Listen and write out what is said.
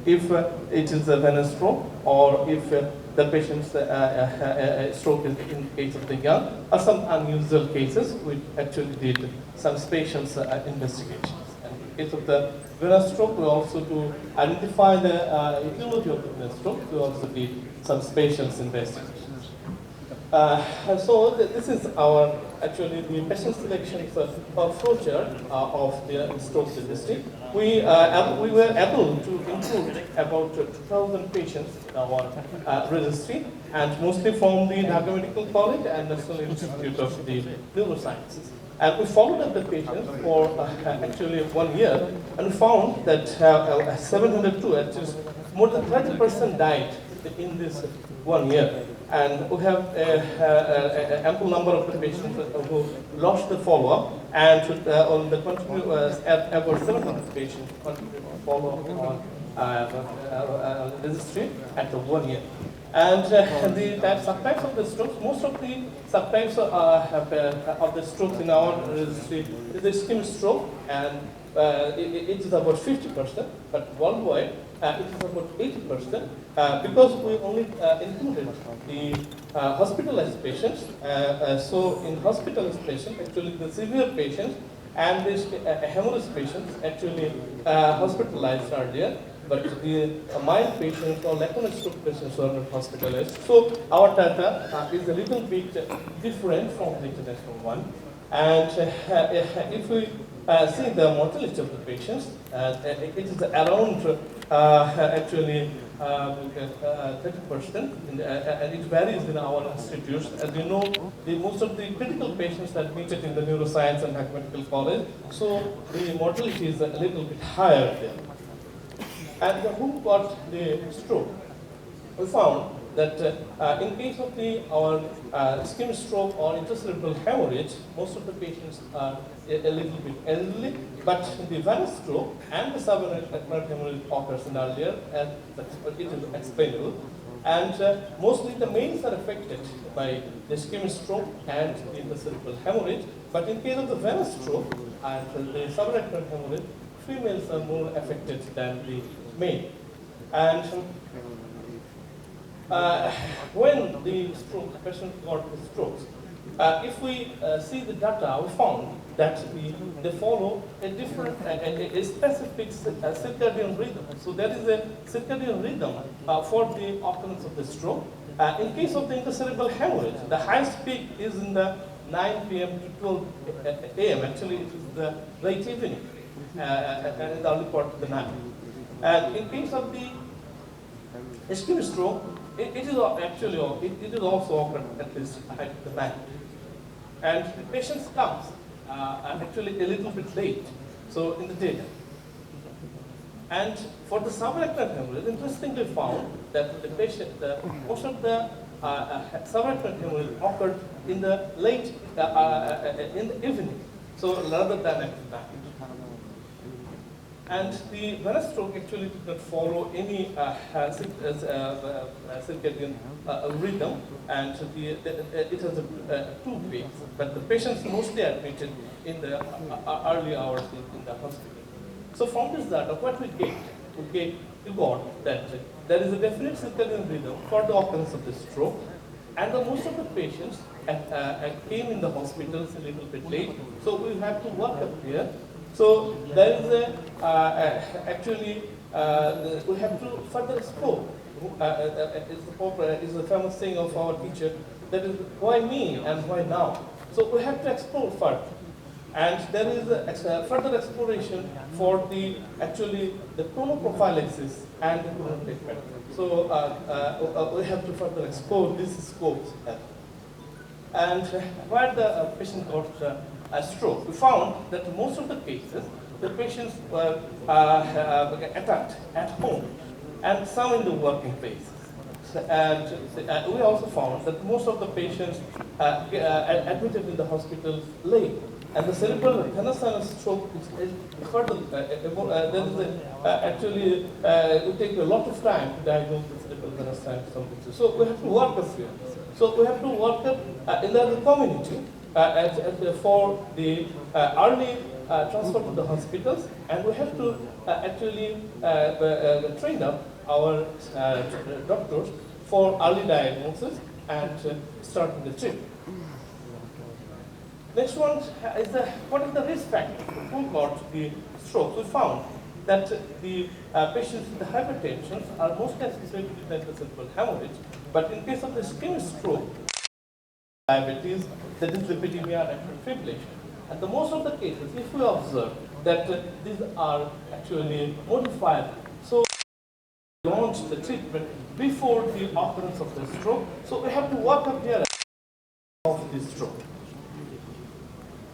if it is a venous stroke, or if the patient's stroke is in case of the young, or some unusual cases, we actually did some spatial investigations. And in case of the venous stroke, we also to identify the etiology of the venous stroke, we also did some spatial investigations. So this is our actually the patient selection flowchart of the stroke statistic. We were able to include about 2,000 patients in our registry, and mostly from the Dhaka Medical College and National Institute of the Neurosciences. And we followed up the patients for actually 1 year, and we found that 702, actually more than 30% died in this 1 year. And we have an ample number of the patients who lost the follow-up, and on the about 700 patients continued to follow up on registry at the 1 year. And the subtypes of the strokes, most of the subtypes of the strokes in our registry is the ischemic stroke, and it is about 50%, but worldwide it is about 80%, because we only included the hospitalized patients. So in hospitalized patients, actually the severe patients and the hemorrhage patients actually hospitalized earlier, but the mild patients or lacunar stroke patients were not hospitalized. So our data is a little bit different from the international one. And if we see the mortality of the patients, it is around actually 30%, and it varies in our institutes. As you know, most of the critical patients are admitted in the neuroscience and Dhaka Medical College, so the mortality is a little bit higher there. And who got the stroke? We found that in case of our ischemic stroke or intracerebral hemorrhage, most of the patients are a little bit elderly, but the venous stroke and the subarachnoid hemorrhage occurs in earlier, and it is explainable. And mostly the males are affected by the ischemic stroke and the intracerebral hemorrhage, but in case of the venous stroke and the subarachnoid hemorrhage, females are more affected than the male. And when the patient got the strokes, if we see the data, we found that they follow a different, a specific circadian rhythm. So there is a circadian rhythm for the occurrence of the stroke. In case of the intracerebral hemorrhage, the highest peak is in the 9 p.m. to 12 a.m. Actually, it is the late evening and the early part of the night. And in case of the ischemic stroke, it is also occurred at least at the night. And the patient comes actually a little bit late, so in the daytime. And for the subarachnoid hemorrhage, interestingly found that the patient, most of the subarachnoid hemorrhage occurred in the late, in the evening, so rather than at the night. And the venous stroke actually did not follow any circadian rhythm, and it has two peaks, but the patients mostly admitted in the early hours in the hospital. So from this data, what we got that there is a definite circadian rhythm for the occurrence of the stroke, and most of the patients came in the hospitals a little bit late, so we have to work up here. So there is actually we have to further explore. Is the famous saying of our teacher, that is, why me and why now? So we have to explore further. And there is a further exploration for the chronoprophylaxis and the chronotreatment. So we have to further explore these scopes. And where the patient got a stroke, we found that most of the cases, the patients were attacked at home, and some in the working places. And we also found that most of the patients admitted in the hospital late. And the cerebral venous stroke is further, it takes a lot of time to diagnose the cerebral venous stroke. So we have to work with here. So we have to work in the community for the early transfer to the hospitals, and we have to actually train up our doctors for early diagnosis and starting the treatment. Next one is what is the risk factor who got the stroke? We found that the patients with the hypertension are mostly associated with ventricular hemorrhage, but in case of the ischemic stroke, diabetes, the dyslipidemia and atrial fibrillation. And the most of the cases, if we observe that these are actually modified, so we launch the treatment before the occurrence of the stroke. So we have to work up here of the stroke.